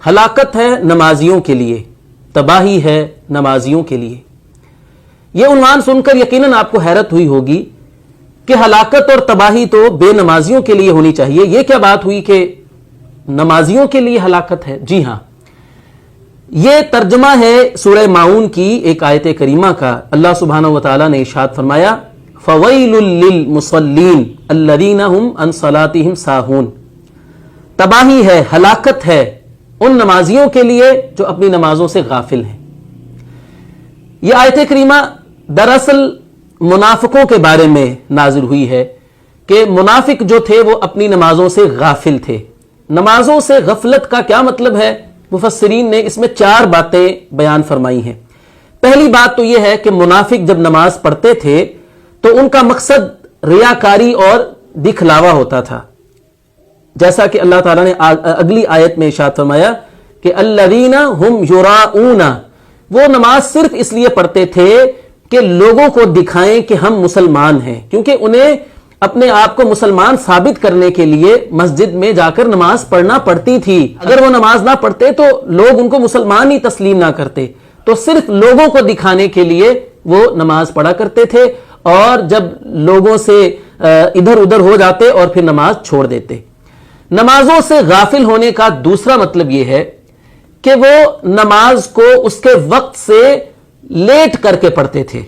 ہلاکت ہے نمازیوں کے لیے، تباہی ہے نمازیوں کے لیے۔ یہ عنوان سن کر یقیناً آپ کو حیرت ہوئی ہوگی کہ ہلاکت اور تباہی تو بے نمازیوں کے لیے ہونی چاہیے، یہ کیا بات ہوئی کہ نمازیوں کے لیے ہلاکت ہے؟ جی ہاں، یہ ترجمہ ہے سورہ ماؤن کی ایک آیت کریمہ کا۔ اللہ سبحانہ وتعالی نے ارشاد فرمایا فَوَيْلٌ لِّلْمُصَلِّينَ الَّذِينَ هُمْ عَنْ صَلَاتِهِمْ سَاهُونَ، تباہی ہے، ہلاکت ہے ان نمازیوں کے لیے جو اپنی نمازوں سے غافل ہیں۔ یہ آیت کریمہ دراصل منافقوں کے بارے میں نازل ہوئی ہے کہ منافق جو تھے وہ اپنی نمازوں سے غافل تھے۔ نمازوں سے غفلت کا کیا مطلب ہے؟ مفسرین نے اس میں 4 باتیں بیان فرمائی ہیں۔ پہلی بات تو یہ ہے کہ منافق جب نماز پڑھتے تھے تو ان کا مقصد ریاکاری اور دکھلاوا ہوتا تھا، جیسا کہ اللہ تعالیٰ نے اگلی آیت میں ارشاد فرمایا کہ الذین ہم یراؤون، وہ نماز صرف اس لیے پڑھتے تھے کہ لوگوں کو دکھائیں کہ ہم مسلمان ہیں، کیونکہ انہیں اپنے آپ کو مسلمان ثابت کرنے کے لیے مسجد میں جا کر نماز پڑھنا پڑتی تھی۔ اگر وہ نماز نہ پڑھتے تو لوگ ان کو مسلمان ہی تسلیم نہ کرتے، تو صرف لوگوں کو دکھانے کے لیے وہ نماز پڑھا کرتے تھے، اور جب لوگوں سے ادھر ادھر ہو جاتے اور پھر نماز چھوڑ دیتے۔ نمازوں سے غافل ہونے کا دوسرا مطلب یہ ہے کہ وہ نماز کو اس کے وقت سے لیٹ کر کے پڑھتے تھے،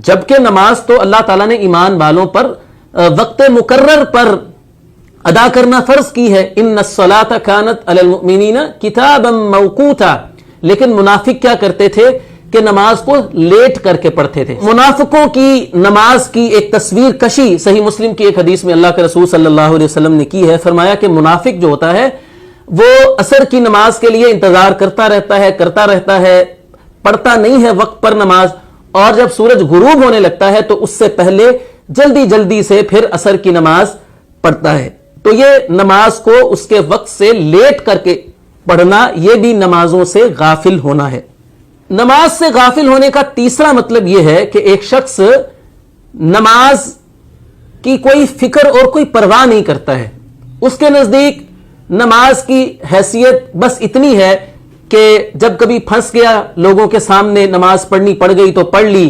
جبکہ نماز تو اللہ تعالیٰ نے ایمان والوں پر وقت مقرر پر ادا کرنا فرض کی ہے، ان الصلاۃ کانت علی المؤمنین کتابا موقوتا، لیکن منافق کیا کرتے تھے کہ نماز کو لیٹ کر کے پڑھتے تھے۔ منافقوں کی نماز کی ایک تصویر کشی صحیح مسلم کی ایک حدیث میں اللہ کے رسول صلی اللہ علیہ وسلم نے کی ہے۔ فرمایا کہ منافق جو ہوتا ہے وہ عصر کی نماز کے لیے انتظار کرتا رہتا ہے، پڑھتا نہیں ہے وقت پر نماز، اور جب سورج غروب ہونے لگتا ہے تو اس سے پہلے جلدی سے پھر عصر کی نماز پڑھتا ہے۔ تو یہ نماز کو اس کے وقت سے لیٹ کر کے پڑھنا، یہ بھی نمازوں سے غافل ہونا ہے۔ نماز سے غافل ہونے کا تیسرا مطلب یہ ہے کہ ایک شخص نماز کی کوئی فکر اور کوئی پرواہ نہیں کرتا ہے، اس کے نزدیک نماز کی حیثیت بس اتنی ہے کہ جب کبھی پھنس گیا لوگوں کے سامنے نماز پڑھنی پڑ گئی تو پڑھ لی،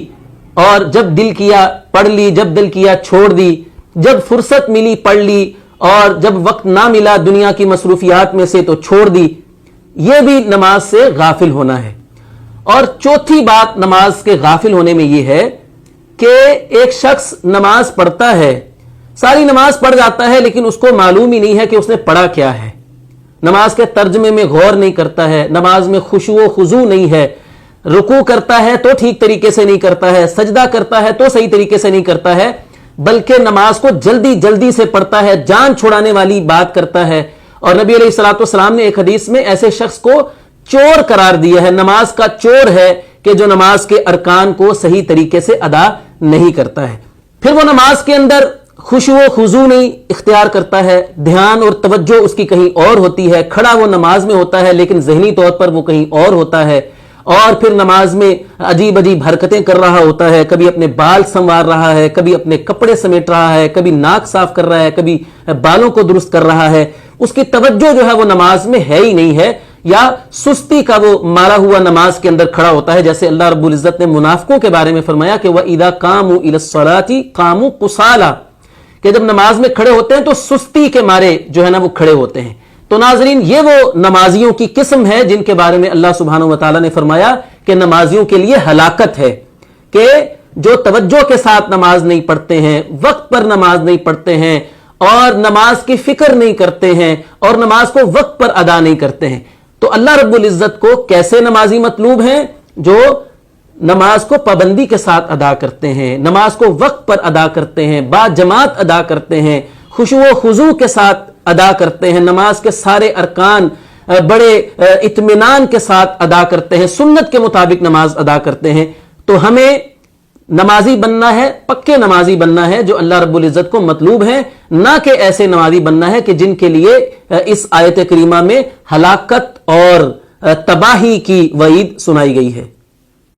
اور جب دل کیا پڑھ لی، جب دل کیا چھوڑ دی، جب فرصت ملی پڑھ لی، اور جب وقت نہ ملا دنیا کی مصروفیات میں سے تو چھوڑ دی۔ یہ بھی نماز سے غافل ہونا ہے۔ اور چوتھی بات نماز کے غافل ہونے میں یہ ہے کہ ایک شخص نماز پڑھتا ہے، ساری نماز پڑھ جاتا ہے، لیکن اس کو معلوم ہی نہیں ہے کہ اس نے پڑھا کیا ہے، نماز کے ترجمے میں غور نہیں کرتا ہے، نماز میں خشوع و خضوع نہیں ہے، رکوع کرتا ہے تو ٹھیک طریقے سے نہیں کرتا ہے، سجدہ کرتا ہے تو صحیح طریقے سے نہیں کرتا ہے، بلکہ نماز کو جلدی سے پڑھتا ہے، جان چھڑانے والی بات کرتا ہے۔ اور نبی علیہ الصلوۃ والسلام نے ایک حدیث میں ایسے شخص کو چور قرار دیا ہے، نماز کا چور ہے، کہ جو نماز کے ارکان کو صحیح طریقے سے ادا نہیں کرتا ہے۔ پھر وہ نماز کے اندر خشوع و خضوع نہیں اختیار کرتا ہے، دھیان اور توجہ اس کی کہیں اور ہوتی ہے، کھڑا وہ نماز میں ہوتا ہے لیکن ذہنی طور پر وہ کہیں اور ہوتا ہے، اور پھر نماز میں عجیب حرکتیں کر رہا ہوتا ہے، کبھی اپنے بال سنوار رہا ہے، کبھی اپنے کپڑے سمیٹ رہا ہے، کبھی ناک صاف کر رہا ہے، کبھی بالوں کو درست کر رہا ہے، اس کی توجہ جو ہے وہ نماز میں ہے ہی نہیں ہے، یا سستی کا وہ مارا ہوا نماز کے اندر کھڑا ہوتا ہے، جیسے اللہ رب العزت نے منافقوں کے بارے میں فرمایا کہ وَإِذَا قَامُوا إِلَى الصَّلَاةِ قَامُوا قُصَالَىٰ، کہ جب نماز میں کھڑے ہوتے ہیں تو سستی کے مارے جو ہے نا وہ کھڑے ہوتے ہیں۔ تو ناظرین، یہ وہ نمازیوں کی قسم ہے جن کے بارے میں اللہ سبحانہ وتعالی نے فرمایا کہ نمازیوں کے لیے ہلاکت ہے، کہ جو توجہ کے ساتھ نماز نہیں پڑھتے ہیں، وقت پر نماز نہیں پڑھتے ہیں، اور نماز کی فکر نہیں کرتے ہیں، اور نماز کو وقت پر ادا نہیں کرتے ہیں۔ تو اللہ رب العزت کو کیسے نمازی مطلوب ہیں؟ جو نماز کو پابندی کے ساتھ ادا کرتے ہیں، نماز کو وقت پر ادا کرتے ہیں، با جماعت ادا کرتے ہیں، خشوع و خضوع کے ساتھ ادا کرتے ہیں، نماز کے سارے ارکان بڑے اطمینان کے ساتھ ادا کرتے ہیں، سنت کے مطابق نماز ادا کرتے ہیں۔ تو ہمیں نمازی بننا ہے، پکے نمازی بننا ہے جو اللہ رب العزت کو مطلوب ہیں، نہ کہ ایسے نمازی بننا ہے کہ جن کے لیے اس آیت کریمہ میں ہلاکت اور تباہی کی وعید سنائی گئی ہے۔